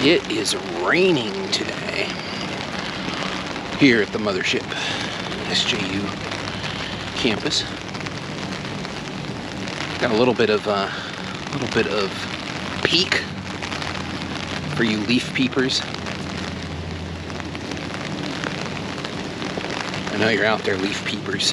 It is raining today here at the mothership SJU campus. Got a little bit of peak for you leaf peepers. I know you're out there, leaf peepers.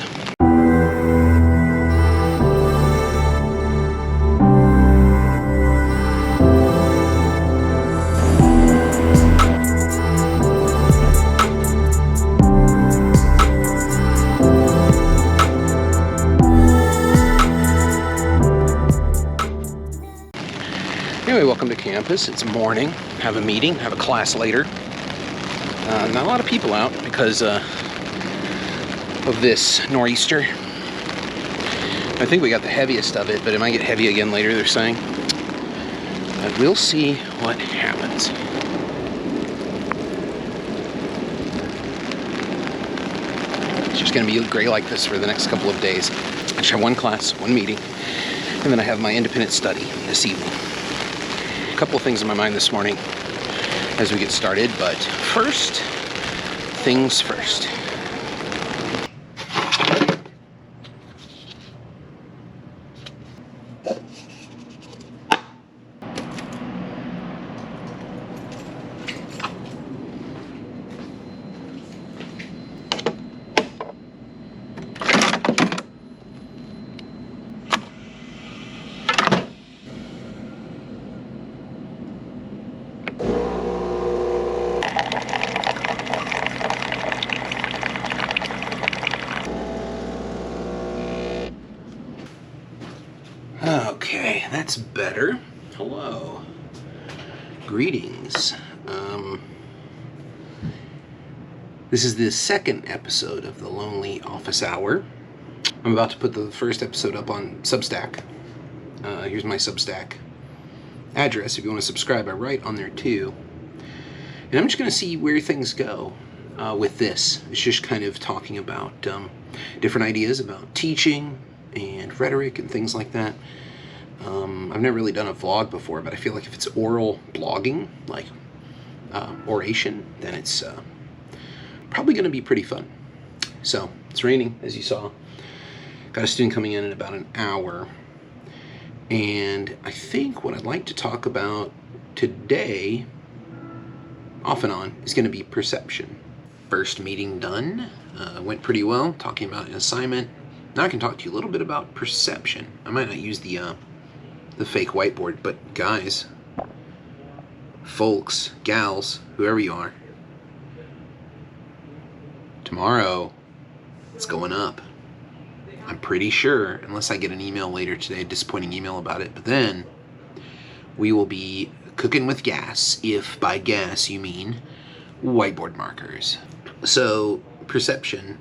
Anyway, welcome to campus. It's morning. Have a meeting, have a class later. Not a lot of people out because of this nor'easter. I think we got the heaviest of it, but it might get heavy again later, they're saying. But we'll see what happens. It's just going to be gray like this for the next couple of days. I just have one class, one meeting, and then I have my independent study this evening. A couple of things in my mind this morning as we get started, but first things first. Okay, that's better. Hello. Greetings. This is the second episode of the Lonely Office Hour. I'm about to put the first episode up on Substack. Here's my Substack address if you want to subscribe. I write on there too. And I'm just going to see where things go with this. It's just kind of talking about different ideas about teaching and rhetoric and things like that. I've never really done a vlog before, but I feel like if it's oral blogging, like oration, then it's probably going to be pretty fun. So, it's raining, as you saw. Got a student coming in about an hour. And I think what I'd like to talk about today, off and on, is going to be perception. First meeting done. Went pretty well, talking about an assignment. Now I can talk to you a little bit about perception. I might not use the fake whiteboard, but guys, folks, gals, whoever you are, tomorrow it's going up. I'm pretty sure, unless I get an email later today, a disappointing email about it, but then we will be cooking with gas, if by gas you mean whiteboard markers. So, perception.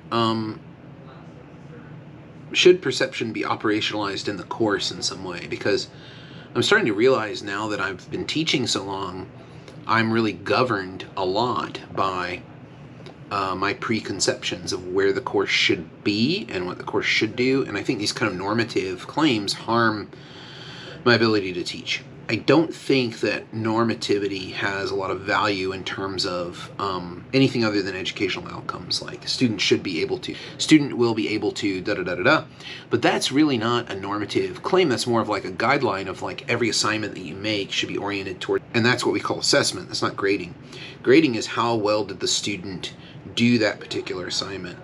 Should perception be operationalized in the course in some way? Because I'm starting to realize now that I've been teaching so long, I'm really governed a lot by my preconceptions of where the course should be and what the course should do. And I think these kind of normative claims harm my ability to teach. I don't think that normativity has a lot of value in terms of anything other than educational outcomes. Like student will be able to da-da-da-da-da. But that's really not a normative claim. That's more of like a guideline of like every assignment that you make should be oriented toward. And that's what we call assessment. That's not grading. Grading is how well did the student do that particular assignment.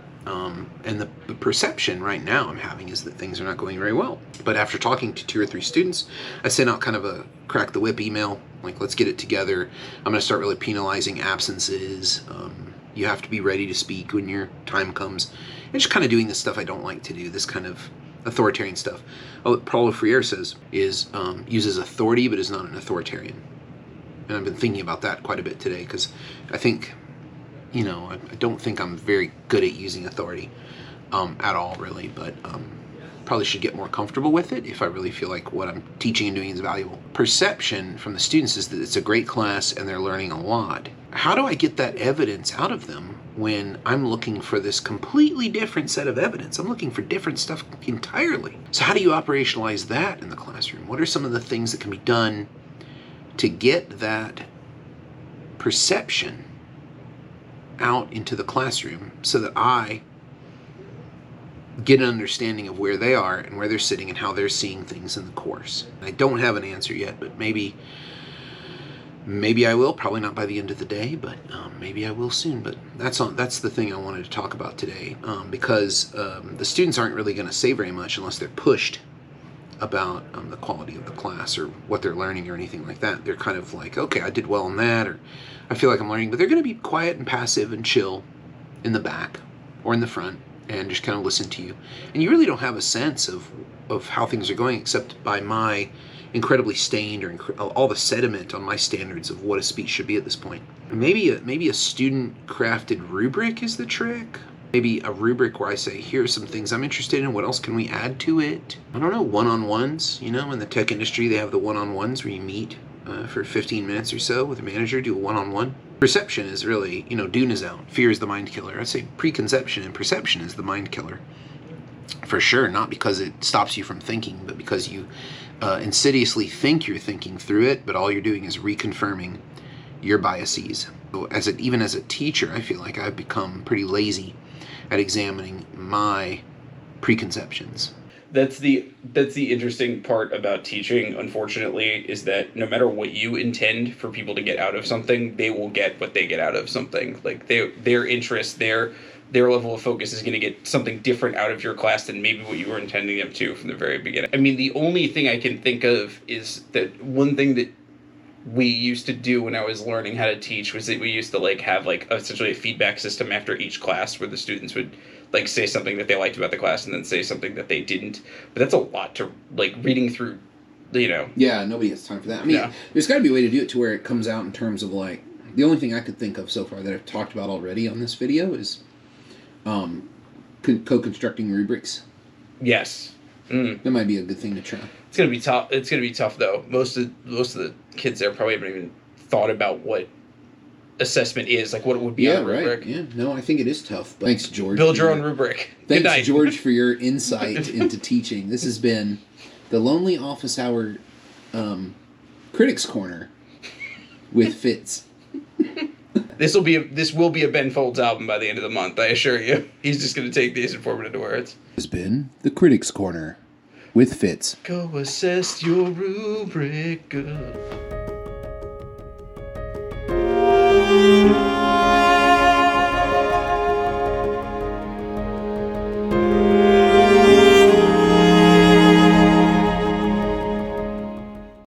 And the perception right now I'm having is that things are not going very well. But after talking to 2 or 3 students, I sent out kind of a crack the whip email, like, let's get it together. I'm going to start really penalizing absences. You have to be ready to speak when your time comes. And just kind of doing this stuff I don't like to do, this kind of authoritarian stuff. Paulo Freire says is uses authority but is not an authoritarian. And I've been thinking about that quite a bit today because I think, you know, I don't think I'm very good at using authority at all, really, but probably should get more comfortable with it if I really feel like what I'm teaching and doing is valuable. Perception from the students is that it's a great class and they're learning a lot. How do I get that evidence out of them when I'm looking for this completely different set of evidence? I'm looking for different stuff entirely. So how do you operationalize that in the classroom? What are some of the things that can be done to get that perception out into the classroom so that I get an understanding of where they are and where they're sitting and how they're seeing things in the course. I don't have an answer yet, but maybe I will. Probably not by the end of the day, but maybe I will soon. But that's the thing I wanted to talk about today, because the students aren't really going to say very much unless they're pushed about the quality of the class or what they're learning or anything like that. They're kind of like, okay, I did well in that, or I feel like I'm learning, but they're going to be quiet and passive and chill in the back or in the front and just kind of listen to you. And you really don't have a sense of how things are going except by my incredibly stained or all the sediment on my standards of what a speech should be at this point. Maybe a student crafted rubric is the trick. Maybe a rubric where I say, here are some things I'm interested in. What else can we add to it? I don't know, one-on-ones. You know, in the tech industry, they have the one-on-ones where you meet for 15 minutes or so with a manager, do a one-on-one. Perception is really, Dune is out. Fear is the mind killer. I'd say preconception and perception is the mind killer. For sure, not because it stops you from thinking, but because you insidiously think you're thinking through it, but all you're doing is reconfirming your biases. So even as a teacher, I feel like I've become pretty lazy at examining my preconceptions. That's the interesting part about teaching, unfortunately, is that no matter what you intend for people to get out of something, they will get what they get out of something. Like their interest, their level of focus is going to get something different out of your class than maybe what you were intending them to from the very beginning. I mean, the only thing I can think of is that one thing that we used to do when I was learning how to teach was that we used to have essentially a feedback system after each class where the students would say something that they liked about the class and then say something that they didn't. But that's a lot to reading through, Yeah, nobody has time for that. I mean, There's got to be a way to do it to where it comes out in terms of the only thing I could think of so far that I've talked about already on this video is co-constructing rubrics. Yes. That might be a good thing to try. It's gonna be tough. It's gonna be tough though. Most of the kids there probably haven't even thought about what assessment is, what it would be on a rubric. Right. Yeah, no, I think it is tough. But thanks, George. Build your own rubric. Thanks, George, for your insight into teaching. This has been the Lonely Office Hour Critics Corner with Fitz. This will be a Ben Folds album by the end of the month, I assure you. He's just going to take these and form it into words. This has been the Critics Corner with Fitz. Go assess your rubric.